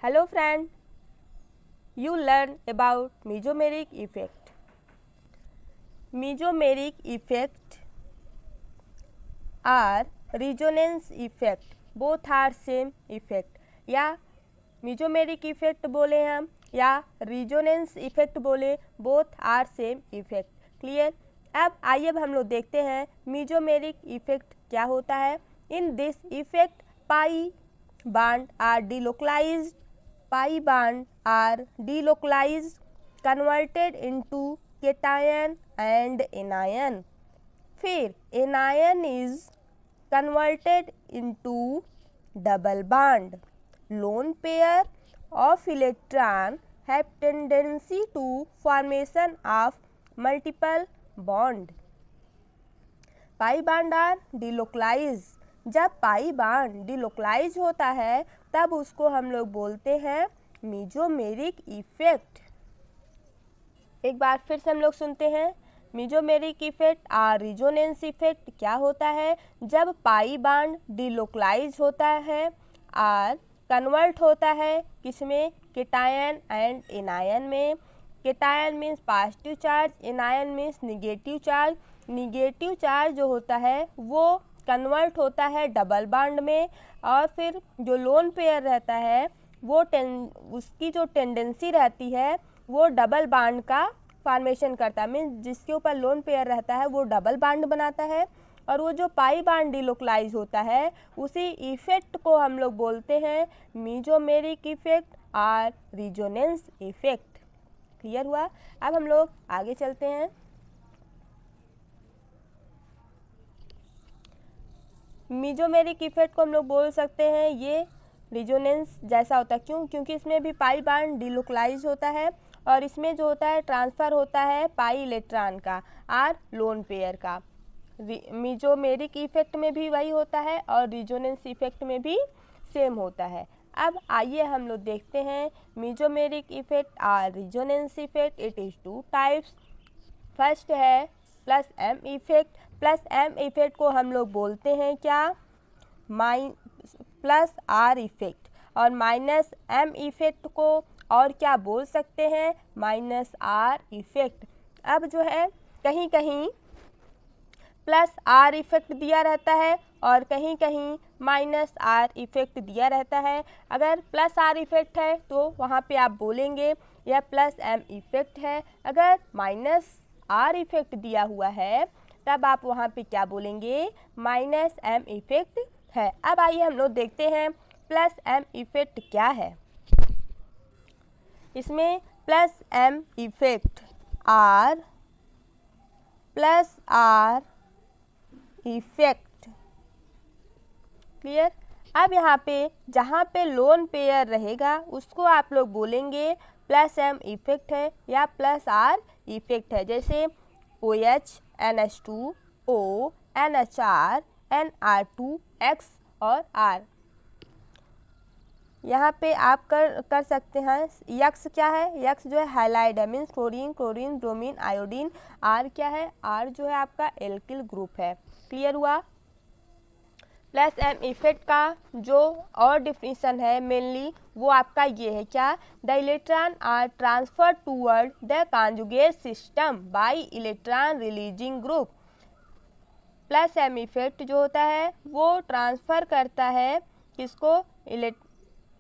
Hello friend, you learn about mesomeric effect. Mesomeric effect are resonance effect. Both are same effect. या mesomeric effect बोले हम या resonance effect बोले, both are same effect. Clear? अब आइए हम लोग देखते हैं mesomeric effect क्या होता है. In this effect, pi band are delocalized. Pi band are delocalized, converted into cation and anion. फिर anion is converted into double bond. Lone pair of electron have tendency to formation of multiple bond. Pi bond are delocalise. जब pi bond delocalise होता है तब उसको हम लोग बोलते हैं मेसोमेरिक इफेक्ट. एक बार फिर से हम लोग सुनते हैं. मेसोमेरिक इफेक्ट और रिजोनेंस इफेक्ट क्या होता है? जब पाई बांड डिलोकलाइज होता है और कन्वर्ट होता है किसमें? केटायन एंड एनायन में. Cation means positive charge, anion means negative charge. Negative charge जो होता है वो कन्वर्ट होता है डबल बॉन्ड में और फिर जो लोन पेयर रहता है वो उसकी जो टेंडेंसी रहती है वो डबल बॉन्ड का फॉर्मेशन करता है. मीन्स जिसके ऊपर लोन पेयर रहता है वो डबल बॉन्ड बनाता है और वो जो पाई बॉन्ड डिलोकलाइज होता है उसी इफेक्ट को हम लोग बोलते हैं मेसोमेरिक इफेक्ट और रिजोनेंस इफेक्ट. क्लियर हुआ? अब हम लोग आगे चलते हैं. मेसोमेरिक इफेक्ट को हम लोग बोल सकते हैं ये रिजोनेंस जैसा होता है. क्यों? क्योंकि इसमें भी पाई बॉन्ड डिलोकलाइज होता है और इसमें जो होता है ट्रांसफ़र होता है पाई इलेक्ट्रॉन का और लोन पेयर का. मेसोमेरिक इफेक्ट में भी वही होता है और रिजोनेंस इफेक्ट में भी सेम होता है. अब आइए हम लोग देखते हैं मेसोमेरिक इफेक्ट और resonance effect. It is two types. First है plus M effect. Plus M effect को हम लोग बोलते हैं क्या? Plus R effect. और माइनस एम इफेक्ट को और क्या बोल सकते हैं? Minus R effect. अब जो है कहीं कहीं प्लस आर इफेक्ट दिया रहता है और कहीं कहीं माइनस आर इफेक्ट दिया रहता है. अगर प्लस आर इफेक्ट है तो वहाँ पे आप बोलेंगे यह प्लस एम इफेक्ट है. अगर माइनस आर इफेक्ट दिया हुआ है तब आप वहाँ पे क्या बोलेंगे? माइनस एम इफेक्ट है. अब आइए हम लोग देखते हैं प्लस एम इफेक्ट क्या है. इसमें plus M effect or plus R effect. Clear? अब यहाँ पे जहाँ पे लोन पेयर रहेगा उसको आप लोग बोलेंगे प्लस एम इफेक्ट है या प्लस आर इफेक्ट है. जैसे OH, NH2O, NHR, NR2X और R. यहाँ पे आप कर सकते हैं. यक्स क्या है? यक्स जो है हैलाइड है. Means chlorine, chlorine, bromine, iodine. R क्या है? आर जो है आपका एल्किल ग्रुप है. क्लियर हुआ? प्लस एम इफेक्ट का जो और डिफिनीशन है मेनली वो आपका ये है क्या? The electron are transfer toward the conjugate system by electron releasing group. Plus M effect जो होता है वो ट्रांसफ़र करता है किसको?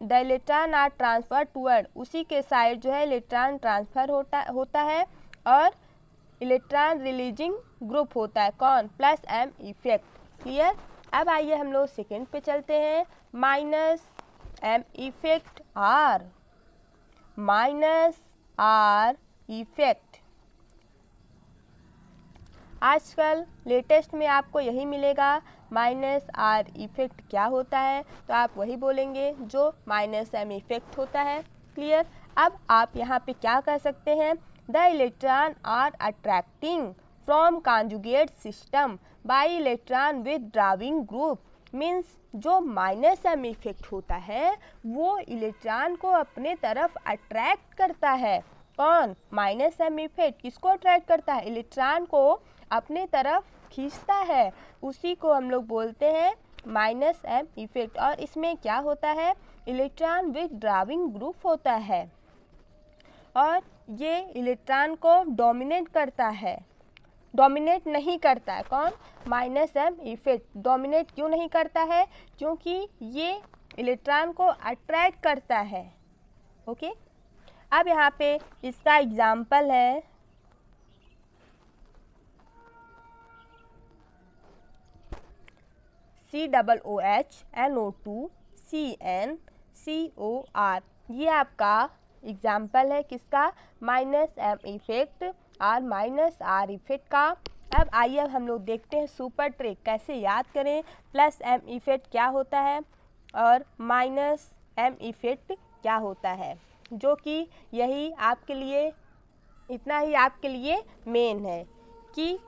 The electron are transfer toward, उसी के साइड जो है इलेक्ट्रॉन ट्रांसफ़र होता है और इलेक्ट्रॉन रिलीजिंग ग्रुप होता है. कौन? Plus M effect. क्लियर? अब आइए हम लोग सेकेंड पे चलते हैं. Minus M effect or. Minus R effect आजकल लेटेस्ट में आपको यही मिलेगा. माइनस आर इफेक्ट क्या होता है तो आप वही बोलेंगे जो माइनस एम इफेक्ट होता है. क्लियर? अब आप यहाँ पे क्या कह सकते हैं? The electron are attracting from conjugate system by electron withdrawing group. Means जो माइनस एम इफेक्ट होता है वो इलेक्ट्रॉन को अपने तरफ अट्रैक्ट करता है. कौन? माइनस एम इफेक्ट किसको अट्रैक्ट करता है? इलेक्ट्रॉन को अपने तरफ खींचता है. उसी को हम लोग बोलते हैं माइनस एम इफेक्ट. और इसमें क्या होता है? इलेक्ट्रॉन विद ड्राइविंग ग्रुप होता है और ये इलेक्ट्रॉन को डोमिनेट करता है। डोमिनेट नहीं करता है कौन? Minus M effect. डोमिनेट क्यों नहीं करता है? क्योंकि ये इलेक्ट्रॉन को अट्रैक्ट करता है। ओके, अब यहाँ पे इसका एग्जाम्पल है COOH NO2 CnCOR। ये आपका एग्जाम्पल है किसका? माइनस एम इफेक्ट और माइनस आर इफेक्ट का। अब आइए हम लोग देखते हैं सुपर ट्रिक कैसे याद करें। प्लस एम इफेक्ट क्या होता है और माइनस एम इफेक्ट क्या होता है, जो कि यही आपके लिए, इतना ही आपके लिए मेन है कि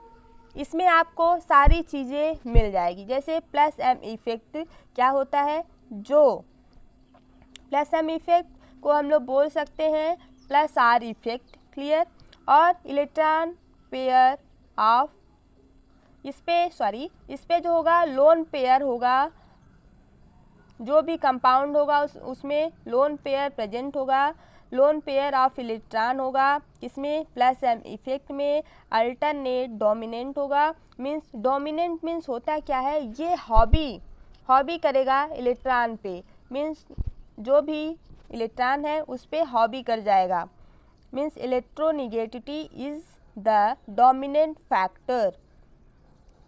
इसमें आपको सारी चीज़ें मिल जाएगी। जैसे प्लस एम इफेक्ट क्या होता है, जो प्लस एम इफेक्ट को हम लोग बोल सकते हैं प्लस आर इफेक्ट। क्लियर? और इलेक्ट्रॉन पेयर ऑफ इस पे जो होगा लोन पेयर होगा, जो भी कंपाउंड होगा उसमें लोन पेयर प्रेजेंट होगा। लोन पेयर ऑफ इलेक्ट्रॉन होगा किसमें? प्लस एम इफेक्ट में। अल्टरनेट डोमिनेंट होगा। मीन्स डोमिनेंट मीन्स होता क्या है, ये हॉबी करेगा इलेक्ट्रॉन पे। मीन्स जो भी इलेक्ट्रॉन है उस पे हॉबी कर जाएगा। Means electronegativity is the dominant factor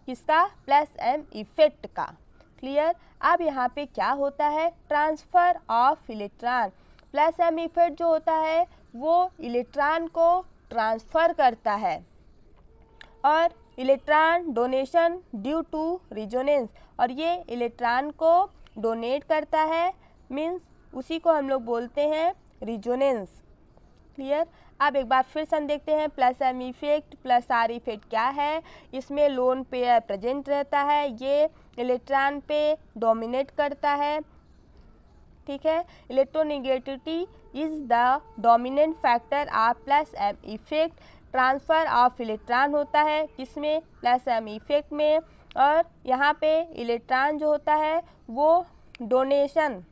किसका? प्लस एम इफेक्ट का। क्लियर? अब यहाँ पे क्या होता है? Transfer of electron. Plus M effect जो होता है वो इलेक्ट्रॉन को ट्रांसफ़र करता है और electron donation due to resonance, और ये इलेक्ट्रॉन को डोनेट करता है। मीन्स उसी को हम लोग बोलते हैं रिजोनेंस। क्लियर? अब एक बार फिर से हम देखते हैं plus M effect plus R effect क्या है। इसमें लोन पेयर प्रेजेंट रहता है, ये इलेक्ट्रॉन पे डोमिनेट करता है। ठीक है, electronegativity is the dominant factor of plus M effect. Transfer of electron होता है किसमें? प्लस एम इफेक्ट में। और यहाँ पे इलेक्ट्रॉन जो होता है वो डोनेशन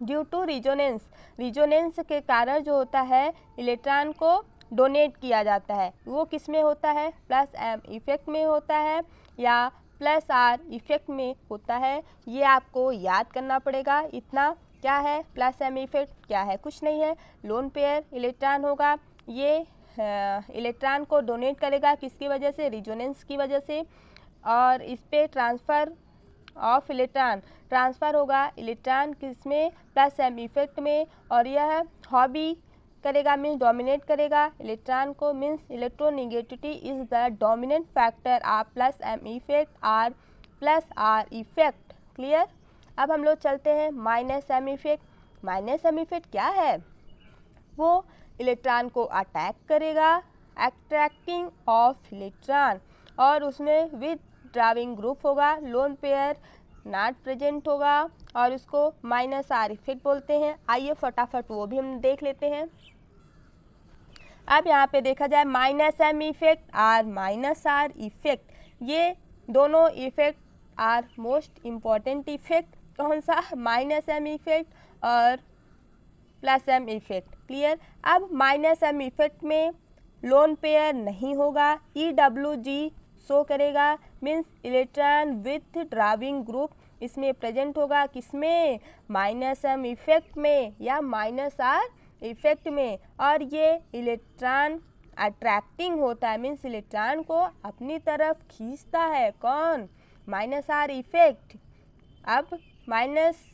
ड्यू टू रिजोनेंस के कारण जो होता है इलेक्ट्रॉन को डोनेट किया जाता है, वो किस में होता है? प्लस एम इफेक्ट में होता है या प्लस आर इफेक्ट में होता है। ये आपको याद करना पड़ेगा। इतना क्या है प्लस एम इफेक्ट? क्या है? कुछ नहीं है, लोन पेयर इलेक्ट्रॉन होगा, ये इलेक्ट्रॉन को डोनेट करेगा किसकी वजह से? रिजोनेंस की वजह से। और इस पे ट्रांसफ़र ऑफ इलेक्ट्रॉन, ट्रांसफ़र होगा इलेक्ट्रॉन किसमें? प्लस एम इफेक्ट में। और यह हॉबी करेगा मीन्स डोमिनेट करेगा इलेक्ट्रॉन को। Means electronegativity is the dominant factor of plus M effect or plus R effect. Clear? अब हम लोग चलते हैं minus M effect. Minus M effect क्या है? वो इलेक्ट्रॉन को अटैक करेगा, अट्रैक्टिंग ऑफ इलेक्ट्रॉन, और उसमें विद ड्राइविंग ग्रुप होगा, लोन पेयर नॉट प्रेजेंट होगा, और उसको माइनस आर इफेक्ट बोलते हैं। आइए फटाफट वो भी हम देख लेते हैं। अब यहाँ पे देखा जाए माइनस एम इफेक्ट और माइनस आर इफेक्ट, ये दोनों effect are most important effect. कौन सा? माइनस एम इफेक्ट और प्लस एम इफेक्ट। क्लियर? अब माइनस एम इफेक्ट में लोन पेयर नहीं होगा, EWG शो करेगा। Means electron withdrawing group इसमें प्रेजेंट होगा किसमें? माइनस एम इफेक्ट में या माइनस आर इफेक्ट में। और ये इलेक्ट्रॉन अट्रैक्टिंग होता है, मीन्स इलेक्ट्रॉन को अपनी तरफ खींचता है। कौन? Minus R effect. अब माइनस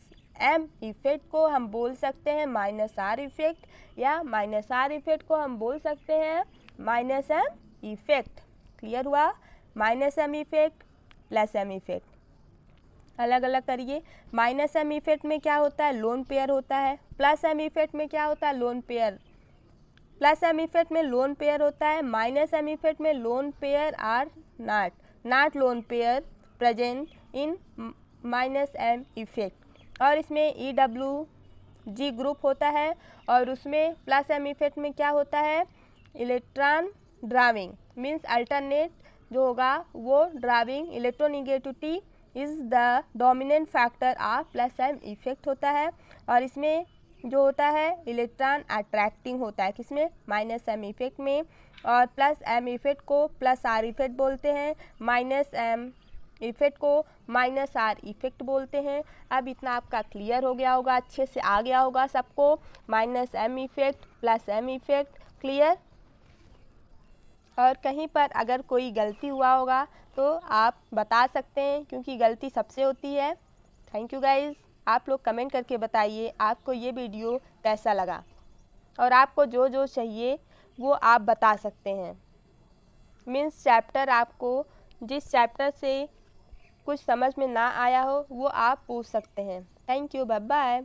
एम इफेक्ट को हम बोल सकते हैं माइनस आर इफेक्ट, या माइनस आर इफेक्ट को हम बोल सकते हैं माइनस एम इफेक्ट। क्लियर हुआ? Minus M effect plus M effect अलग अलग करिए। माइनस एम इफेक्ट में क्या होता है? लोन पेयर होता है। प्लस एम इफेक्ट में क्या होता है? Lone pair. Plus M effect में लोन पेयर होता है, माइनस एम इफेक्ट में lone pair are not lone pair present in minus M effect. और इसमें EWG ग्रुप होता है, और उसमें प्लस एम इफेक्ट में क्या होता है? इलेक्ट्रॉन ड्राइविंग, मीन्स अल्टरनेट जो होगा वो driving. Electronegativity is the dominant factor of plus M effect होता है। और इसमें जो होता है इलेक्ट्रॉन अट्रैक्टिंग होता है, किसमें, माइनस एम इफेक्ट में। और प्लस एम इफेक्ट को प्लस आर इफेक्ट बोलते हैं, माइनस एम इफेक्ट को माइनस आर इफेक्ट बोलते हैं। अब इतना आपका क्लियर हो गया होगा, अच्छे से आ गया होगा सबको, minus M effect plus M effect, clear. और कहीं पर अगर कोई गलती हुआ होगा तो आप बता सकते हैं, क्योंकि गलती सबसे होती है। Thank you guys. आप लोग कमेंट करके बताइए आपको ये वीडियो कैसा लगा, और आपको जो जो चाहिए वो आप बता सकते हैं। मीन्स चैप्टर, आपको जिस चैप्टर से कुछ समझ में ना आया हो वो आप पूछ सकते हैं। Thank you, bye bye.